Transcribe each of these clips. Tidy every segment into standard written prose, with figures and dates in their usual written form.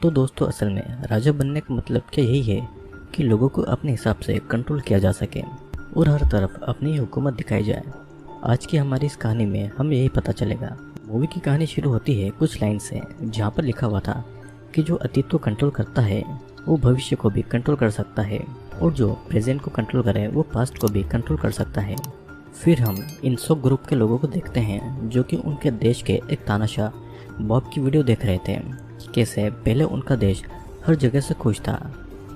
तो दोस्तों असल में राजा बनने का मतलब क्या यही है कि लोगों को अपने हिसाब से कंट्रोल किया जा सके और हर तरफ अपनी हुकूमत दिखाई जाए। आज की हमारी इस कहानी में हमें यही पता चलेगा। मूवी की कहानी शुरू होती है कुछ लाइन से जहाँ पर लिखा हुआ था कि जो अतीत को कंट्रोल करता है वो भविष्य को भी कंट्रोल कर सकता है और जो प्रेजेंट को कंट्रोल करे वो पास्ट को भी कंट्रोल कर सकता है। फिर हम इंसोक ग्रुप के लोगों को देखते हैं जो कि उनके देश के एक तानाशाह बॉब की वीडियो देख रहे थे। कैसे पहले उनका देश हर जगह से खुश था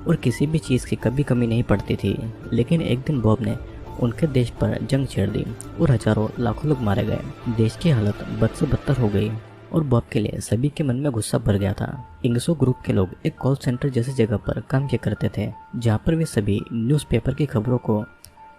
और किसी भी चीज़ की कभी कमी नहीं पड़ती थी, लेकिन एक दिन बॉब ने उनके देश पर जंग छेड़ दी और हजारों लाखों लोग मारे गए। देश की हालत बद से बदतर हो गई और बॉब के लिए सभी के मन में गुस्सा भर गया था। इंगसो ग्रुप के लोग एक कॉल सेंटर जैसी जगह पर काम किया करते थे जहाँ पर वे सभी न्यूज़पेपर की खबरों को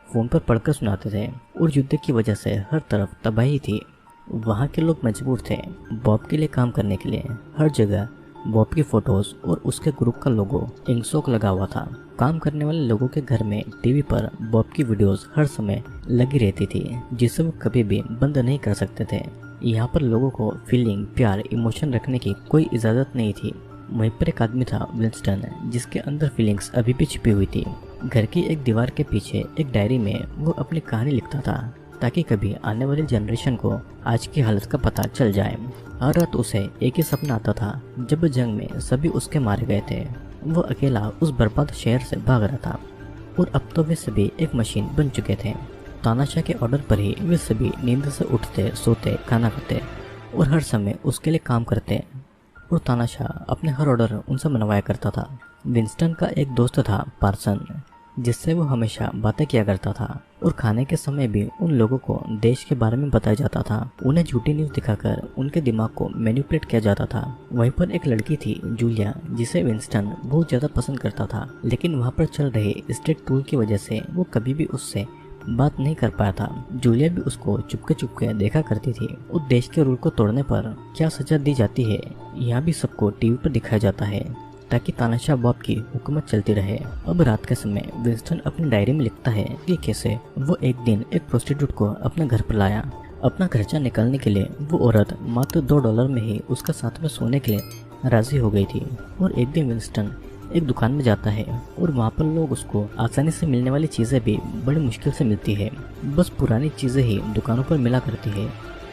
फ़ोन पर पढ़कर सुनाते थे और युद्ध की वजह से हर तरफ तबाही थी। वहाँ के लोग मजबूर थे बॉब के लिए काम करने के लिए। हर जगह बॉब की फोटोज और उसके ग्रुप का लोगो इंगसोक लगा हुआ था। काम करने वाले लोगों के घर में टीवी पर बॉब की वीडियोस हर समय लगी रहती थी जिसे वो कभी भी बंद नहीं कर सकते थे। यहाँ पर लोगों को फीलिंग, प्यार, इमोशन रखने की कोई इजाज़त नहीं थी। वहीं पर एक आदमी था विंस्टन, जिसके अंदर फीलिंग्स अभी भी छिपी हुई थी। घर की एक दीवार के पीछे एक डायरी में वो अपनी कहानी लिखता था ताकि कभी आने वाली जनरेशन को आज की हालत का पता चल जाए। हर रात उसे एक ही सपना आता था जब जंग में सभी उसके मारे गए थे। वो अकेला उस बर्बाद शहर से भाग रहा था और अब तो वे सभी एक मशीन बन चुके थे। तानाशाह के ऑर्डर पर ही वे सभी नींद से उठते, सोते, खाना खाते और हर समय उसके लिए काम करते और तानाशाह अपने हर ऑर्डर उनसे मनवाया करता था। विंस्टन का एक दोस्त था पार्सन, जिससे वो हमेशा बातें किया करता था और खाने के समय भी उन लोगों को देश के बारे में बताया जाता था। उन्हें झूठी न्यूज़ दिखाकर उनके दिमाग को मैनिपुलेट किया जाता था। वहीं पर एक लड़की थी जूलिया, जिसे विंस्टन बहुत ज़्यादा पसंद करता था, लेकिन वहाँ पर चल रहे स्ट्रिक्ट रूल की वजह से वो कभी भी उससे बात नहीं कर पाया था। जूलिया भी उसको चुपके देखा करती थी और देश के रूल को तोड़ने पर क्या सजा दी जाती है यहाँ भी सबको टीवी पर दिखाया जाता है ताकि तानाशाह बॉब की हुकूमत चलती रहे। अब रात के समय विंस्टन अपनी डायरी में लिखता है कि कैसे वो एक दिन एक प्रोस्टिट्यूट को अपने घर पर लाया। अपना खर्चा निकालने के लिए वो औरत मात्र $2 में ही उसका साथ में सोने के लिए राजी हो गई थी। और एक दिन विंस्टन एक दुकान में जाता है और वहाँ पर लोग उसको आसानी से मिलने वाली चीज़ें भी बड़ी मुश्किल से मिलती है। बस पुरानी चीज़ें ही दुकानों पर मिला करती है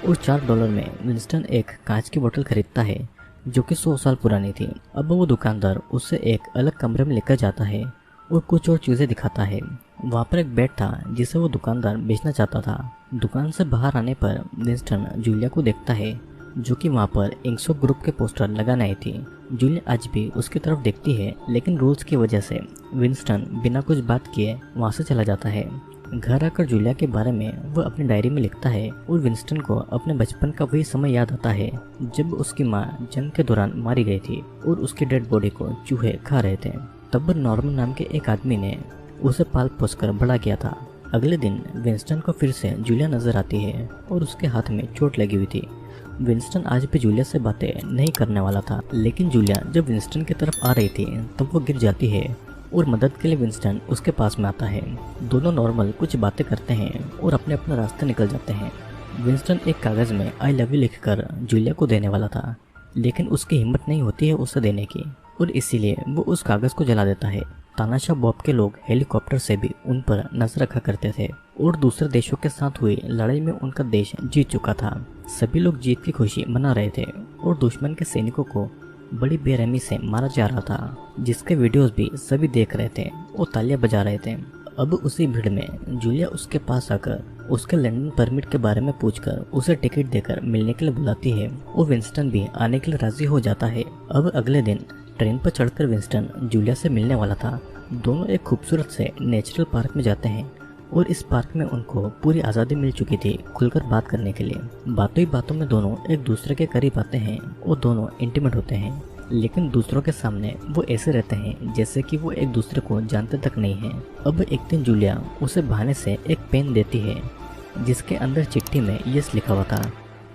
और $4 में विंस्टन एक कांच की बोतल खरीदता है जो कि 100 साल पुरानी थी। अब वो दुकानदार उससे एक अलग कमरे में लेकर जाता है और कुछ और चीज़ें दिखाता है। वहाँ पर एक बेड था जिसे वो दुकानदार बेचना चाहता था। दुकान से बाहर आने पर विंस्टन जूलिया को देखता है जो कि वहाँ पर इंगसोक ग्रुप के पोस्टर लगाने आई थी। जूलिया आज भी उसकी तरफ देखती है, लेकिन रूल्स की वजह से विंस्टन बिना कुछ बात किए वहाँ से चला जाता है। घर आकर जूलिया के बारे में वो अपनी डायरी में लिखता है और विंस्टन को अपने बचपन का वही समय याद आता है जब उसकी माँ जंग के दौरान मारी गई थी और उसकी डेड बॉडी को चूहे खा रहे थे। तब नॉर्मन नाम के एक आदमी ने उसे पाल पोस कर बड़ा किया था। अगले दिन विंस्टन को फिर से जूलिया नजर आती है और उसके हाथ में चोट लगी हुई थी। विंस्टन आज भी जूलिया से बातें नहीं करने वाला था, लेकिन जूलिया जब विंस्टन की तरफ आ रही थी तब वो गिर जाती है और मदद के लिए विंस्टन उसके पास में आता है। दोनों नॉर्मल कुछ बातें करते हैं और अपने अपने रास्ते निकल जाते हैं। विंस्टन एक कागज़ में आई लव यू लिखकर जूलिया को देने वाला था, लेकिन उसकी हिम्मत नहीं होती है उसे देने की और इसीलिए वो उस कागज़ को जला देता है। तानाशाह बॉब के लोग हेलीकॉप्टर से भी उन पर नजर रखा करते थे और दूसरे देशों के साथ हुई लड़ाई में उनका देश जीत चुका था। सभी लोग जीत की खुशी मना रहे थे और दुश्मन के सैनिकों को बड़ी बेरहमी से मारा जा रहा था, जिसके वीडियोस भी सभी देख रहे थे और तालियां बजा रहे थे। अब उसी भीड़ में जूलिया उसके पास आकर उसके लंदन परमिट के बारे में पूछकर उसे टिकट देकर मिलने के लिए बुलाती है और विंस्टन भी आने के लिए राजी हो जाता है। अब अगले दिन ट्रेन पर चढ़कर विंस्टन जूलिया से मिलने वाला था। दोनों एक खूबसूरत से नेचुरल पार्क में जाते हैं और इस पार्क में उनको पूरी आज़ादी मिल चुकी थी खुलकर बात करने के लिए। बातों ही बातों में दोनों एक दूसरे के करीब आते हैं और दोनों इंटीमेट होते हैं, लेकिन दूसरों के सामने वो ऐसे रहते हैं जैसे कि वो एक दूसरे को जानते तक नहीं हैं। अब एक दिन जूलिया उसे बहाने से एक पेन देती है जिसके अंदर चिट्ठी में यस लिखा हुआ था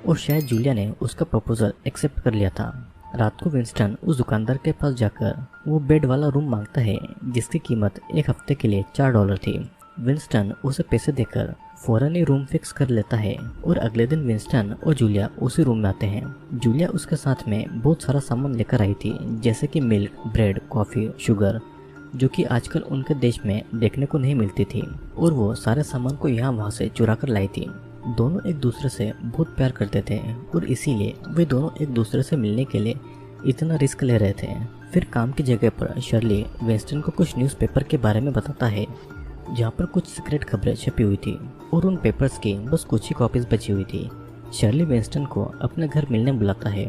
और शायद जूलिया ने उसका प्रपोजल एक्सेप्ट कर लिया था। रात को विंस्टन उस दुकानदार के पास जाकर वो बेड वाला रूम मांगता है जिसकी कीमत एक हफ्ते के लिए $4 थी। विंस्टन उसे पैसे देकर फौरन ही रूम फिक्स कर लेता है और अगले दिन विंस्टन और जूलिया उसी रूम में आते हैं। जूलिया उसके साथ में बहुत सारा सामान लेकर आई थी, जैसे कि मिल्क, ब्रेड, कॉफ़ी, शुगर, जो कि आजकल उनके देश में देखने को नहीं मिलती थी, और वो सारे सामान को यहाँ वहाँ से चुरा कर लाई थी। दोनों एक दूसरे से बहुत प्यार करते थे और इसीलिए वे दोनों एक दूसरे से मिलने के लिए इतना रिस्क ले रहे थे। फिर काम की जगह पर शर्ली विंस्टन को कुछ न्यूज़पेपर के बारे में बताता है, जहाँ पर कुछ सीक्रेट खबरें छपी हुई थी और उन पेपर्स की बस कुछ ही कॉपीज बची हुई थी। शर्ली विंस्टन को अपने घर मिलने बुलाता है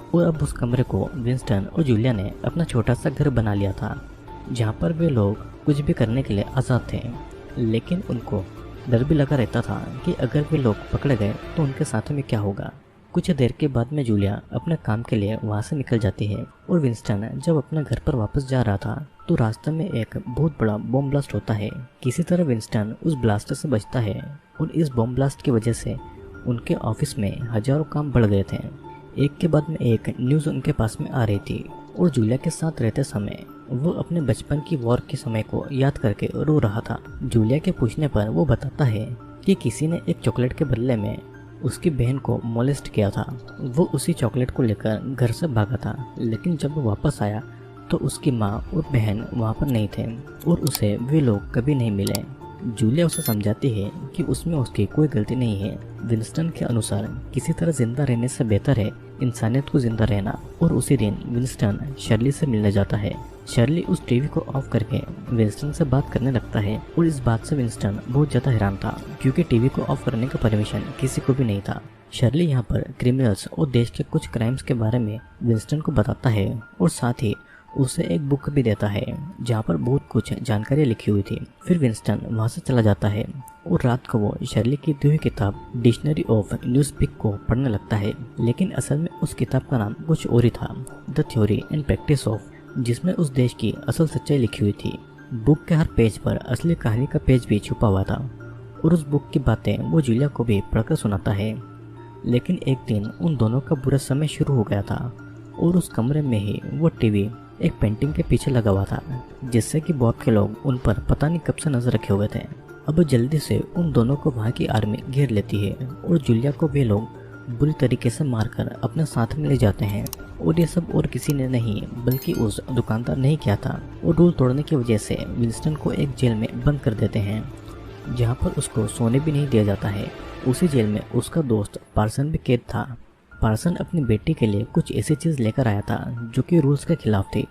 और अब उस कमरे को विंस्टन और जूलिया ने अपना छोटा सा घर बना लिया था, जहाँ पर वे लोग कुछ भी करने के लिए आज़ाद थे। लेकिन उनको डर भी लगा रहता था कि अगर वे लोग पकड़े गए तो उनके साथ में क्या होगा। कुछ देर के बाद में जूलिया अपने काम के लिए वहाँ से निकल जाती है और विंस्टन जब अपने घर पर वापस जा रहा था तो रास्ते में एक बहुत बड़ा बॉम्ब ब्लास्ट होता है। किसी तरह विंस्टन उस ब्लास्टर से बचता है और इस बॉम्ब ब्लास्ट की वजह से उनके ऑफिस में हजारों काम बढ़ गए थे। एक के बाद में एक न्यूज़ उनके पास में आ रही थी और जूलिया के साथ रहते समय वो अपने बचपन की वॉर के समय को याद करके रो रहा था। जूलिया के पूछने पर वो बताता है कि किसी ने एक चॉकलेट के बदले में उसकी बहन को मोलेस्ट किया था। वो उसी चॉकलेट को लेकर घर से भागा था, लेकिन जब वो वापस आया तो उसकी माँ और बहन वहाँ पर नहीं थे और उसे वे लोग कभी नहीं मिले। जूलिया उसे समझाती है कि उसमें उसकी कोई गलती नहीं है। विंस्टन के अनुसार किसी तरह जिंदा रहने से बेहतर है इंसानियत को जिंदा रहना, और उसी दिन विंस्टन शर्ली से मिलने जाता है। शर्ली उस टीवी को ऑफ करके विंस्टन से बात करने लगता है और इस बात से विंस्टन बहुत ज़्यादा हैरान था, क्योंकि टीवी को ऑफ करने का परमिशन किसी को भी नहीं था। शर्ली यहाँ पर क्रिमिनल्स और देश के कुछ क्राइम्स के बारे में विंस्टन को बताता है और साथ ही उसे एक बुक भी देता है जहाँ पर बहुत कुछ जानकारी लिखी हुई थी। फिर विंस्टन वहाँ से चला जाता है और रात को वो शर्ली की दी हुई किताब डिक्शनरी ऑफ न्यूज़स्पीक को पढ़ने लगता है, लेकिन असल में उस किताब का नाम कुछ और ही था, the theory and practice of, जिसमें उस देश की असल सच्चाई लिखी हुई थी। बुक के हर पेज पर असली कहानी का पेज भी छुपा हुआ था और उस बुक की बातें वो जूलिया को भी पढ़कर सुनाता है। लेकिन एक दिन उन दोनों का बुरा समय शुरू हो गया था और उस कमरे में ही वो टीवी एक पेंटिंग के पीछे लगा हुआ था, जिससे कि बॉब के लोग उन पर पता नहीं कब से नजर रखे हुए थे। अब जल्दी से उन दोनों को वहाँ की आर्मी घेर लेती है और जूलिया को वे लोग बुरी तरीके से मारकर अपने साथ में ले जाते हैं। और ये सब और किसी ने नहीं बल्कि उस दुकानदार ने ही किया था। और रूल तोड़ने की वजह से विंस्टन को एक जेल में बंद कर देते हैं, जहाँ पर उसको सोने भी नहीं दिया जाता है। उसी जेल में उसका दोस्त पार्सन भी कैद था। पार्सन अपनी बेटी के लिए कुछ ऐसी चीज़ लेकर आया था जो कि रूल्स के खिलाफ थी।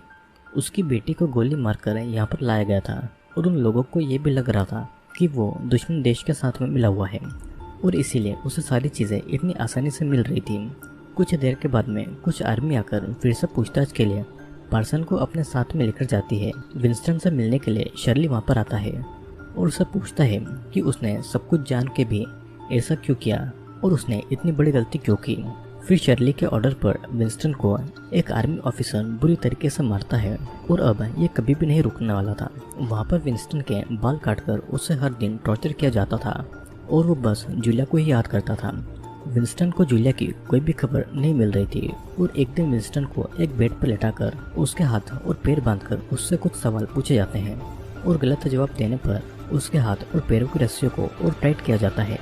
उसकी बेटी को गोली मारकर यहाँ पर लाया गया था और उन लोगों को ये भी लग रहा था कि वो दुश्मन देश के साथ में मिला हुआ है और इसीलिए उसे सारी चीज़ें इतनी आसानी से मिल रही थी। कुछ देर के बाद में कुछ आर्मी आकर फिर से पूछताछ के लिए पार्सन को अपने साथ में लेकर जाती है। विंस्टन से मिलने के लिए शर्ली वहाँ पर आता है और उससे पूछता है कि उसने सब कुछ जान के भी ऐसा क्यों किया और उसने इतनी बड़ी गलती क्यों की। फिर शर्ली के ऑर्डर पर विंस्टन को एक आर्मी ऑफिसर बुरी तरीके से मारता है और अब ये कभी भी नहीं रुकने वाला था। वहाँ पर विंस्टन के बाल काटकर उसे हर दिन टॉर्चर किया जाता था और वो बस जूलिया को ही याद करता था। विंस्टन को जूलिया की कोई भी खबर नहीं मिल रही थी और एक दिन विंस्टन को एक बेड पर लेटाकर उसके हाथ और पैर बांधकर उससे कुछ सवाल पूछे जाते हैं और गलत जवाब देने पर उसके हाथ और पैरों की रस्सियों को और टाइट किया जाता है,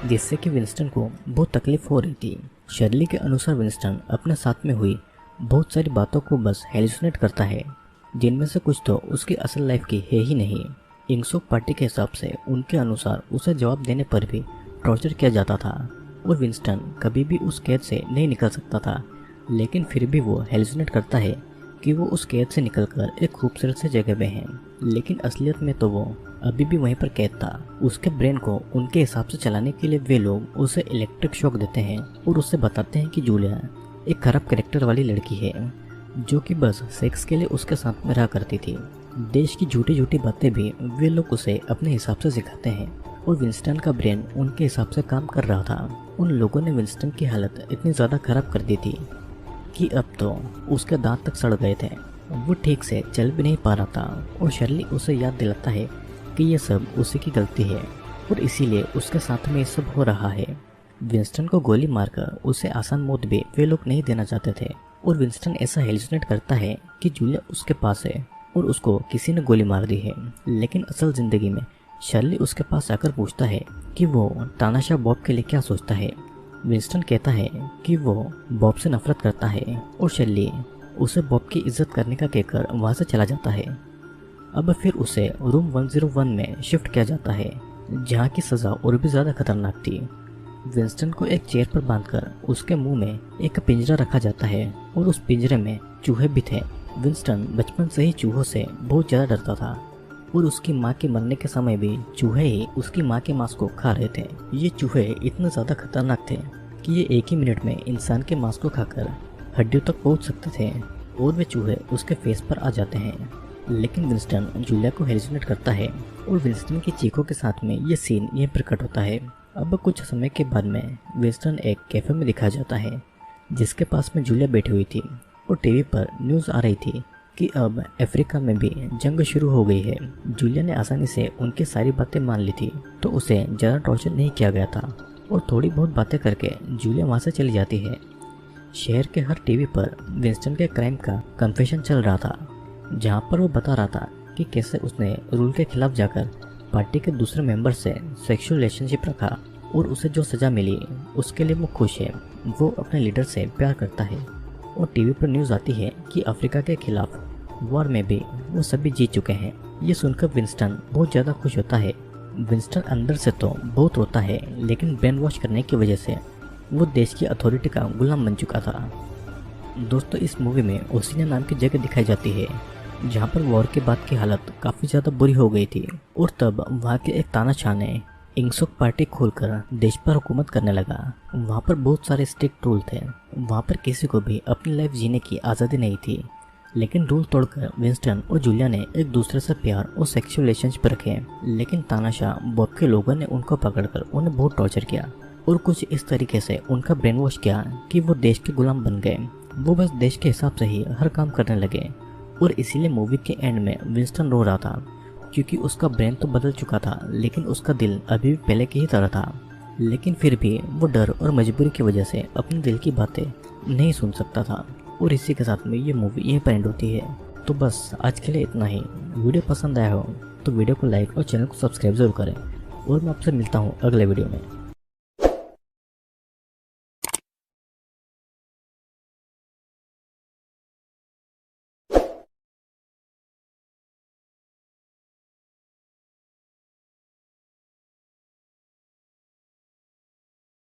जिससे कि विंस्टन को बहुत तकलीफ हो रही थी। शर्ली के अनुसार विंस्टन अपने साथ में हुई बहुत सारी बातों को बस हेलुसिनेट करता है, जिनमें से कुछ तो उसकी असल लाइफ की है ही नहीं। इंगसोक पार्टी के हिसाब से उनके अनुसार उसे जवाब देने पर भी टॉर्चर किया जाता था और विंस्टन कभी भी उस कैद से नहीं निकल सकता था, लेकिन फिर भी वो हेलुसिनेट करता है कि वो उस कैद से निकलकर एक खूबसूरत सी जगह में है, लेकिन असलियत में तो वो अभी भी वहीं पर कैद था। उसके ब्रेन को उनके हिसाब से चलाने के लिए वे लोग उसे इलेक्ट्रिक शॉक देते हैं और उससे बताते हैं कि जूलिया एक खराब कैरेक्टर वाली लड़की है जो कि बस सेक्स के लिए उसके साथ में रहा करती थी। देश की झूठी झूठी बातें भी वे लोग उसे अपने हिसाब से सिखाते हैं और विंस्टन का ब्रेन उनके हिसाब से काम कर रहा था। उन लोगों ने विंस्टन की हालत इतनी ज़्यादा खराब कर दी थी कि अब तो उसके दांत तक सड़ गए थे, वो ठीक से चल भी नहीं पा रहा था। और शर्ली उसे याद दिलाता है कि ये सब उसी की गलती है और इसीलिए उसके साथ में ये सब हो रहा है। विंस्टन को गोली मारकर उसे आसान मौत भी वे लोग नहीं देना चाहते थे और विंस्टन ऐसा हेलुसिनेट करता है कि जूलिया उसके पास है और उसको किसी ने गोली मार दी है, लेकिन असल ज़िंदगी में शर्ली उसके पास आकर पूछता है कि वो तानाशाह बॉब के लिए क्या सोचता है। विंस्टन कहता है कि वो बॉब से नफरत करता है और शर्ली उसे बॉब की इज्जत करने का कहकर वहाँ से चला जाता है। अब फिर उसे रूम 101 में शिफ्ट किया जाता है, जहाँ की सज़ा और भी ज़्यादा खतरनाक थी। विंस्टन को एक चेयर पर बांधकर उसके मुंह में एक पिंजरा रखा जाता है और उस पिंजरे में चूहे भी थे। विंस्टन बचपन से ही चूहों से बहुत ज़्यादा डरता था और उसकी माँ के मरने के समय भी चूहे ही उसकी माँ के मांस को खा रहे थे। ये चूहे इतने ज़्यादा खतरनाक थे कि ये एक ही मिनट में इंसान के मांस को खाकर हड्डियों तक पहुँच सकते थे और वे चूहे उसके फेस पर आ जाते हैं। लेकिन विंस्टन जूलिया को हेलिसिनेट करता है और विंस्टन की चीखों के साथ में ये सीन ये प्रकट होता है। अब कुछ समय के बाद में विंस्टन एक कैफे में दिखाया जाता है, जिसके पास में जूलिया बैठी हुई थी और टीवी पर न्यूज़ आ रही थी कि अब अफ्रीका में भी जंग शुरू हो गई है। जूलिया ने आसानी से उनकी सारी बातें मान ली थी, तो उसे ज़्यादा टॉर्चर नहीं किया गया था और थोड़ी बहुत बातें करके जूलिया वहाँ से चली जाती है। शहर के हर टीवी पर विंस्टन के क्राइम का कन्फेशन चल रहा था, जहाँ पर वो बता रहा था कि कैसे उसने रूल के खिलाफ जाकर पार्टी के दूसरे मेंबर से सेक्सुअल रिलेशनशिप रखा और उसे जो सज़ा मिली उसके लिए वो खुश है। वो अपने लीडर से प्यार करता है और टीवी पर न्यूज़ आती है कि अफ्रीका के खिलाफ वॉर में भी वो सभी जीत चुके हैं। ये सुनकर विंस्टन बहुत ज़्यादा खुश होता है। विंस्टन अंदर से तो बहुत रोता है, लेकिन ब्रेन वॉश करने की वजह से वो देश की अथॉरिटी का गुलाम बन चुका था। दोस्तों, इस मूवी में ओसिनिया नाम की जगह दिखाई जाती है, जहाँ पर वॉर के बाद की हालत काफ़ी ज़्यादा बुरी हो गई थी और तब वहाँ के एक तानाशाह ने इंगसोक पार्टी खोलकर देश पर हुकूमत करने लगा। वहाँ पर बहुत सारे स्ट्रिक्ट रूल थे। वहाँ पर किसी को भी अपनी लाइफ जीने की आज़ादी नहीं थी, लेकिन रूल तोड़कर विंस्टन और जूलिया ने एक दूसरे से प्यार और सेक्सुअल रिलेशनशिप रखे। लेकिन तानाशाह बॉब के लोगों ने उनको पकड़कर उन्हें बहुत टॉर्चर किया और कुछ इस तरीके से उनका ब्रेन वॉश किया कि वो देश के गुलाम बन गए। वो बस देश के हिसाब से ही हर काम करने लगे और इसीलिए मूवी के एंड में विंस्टन रो रहा था, क्योंकि उसका ब्रेन तो बदल चुका था, लेकिन उसका दिल अभी भी पहले की ही तरह था। लेकिन फिर भी वो डर और मजबूरी की वजह से अपने दिल की बातें नहीं सुन सकता था। और इसी के साथ में ये मूवी यहीं पर एंड होती है। तो बस आज के लिए इतना ही। वीडियो पसंद आया हो तो वीडियो को लाइक और चैनल को सब्सक्राइब जरूर करें और मैं आपसे मिलता हूँ अगले वीडियो में।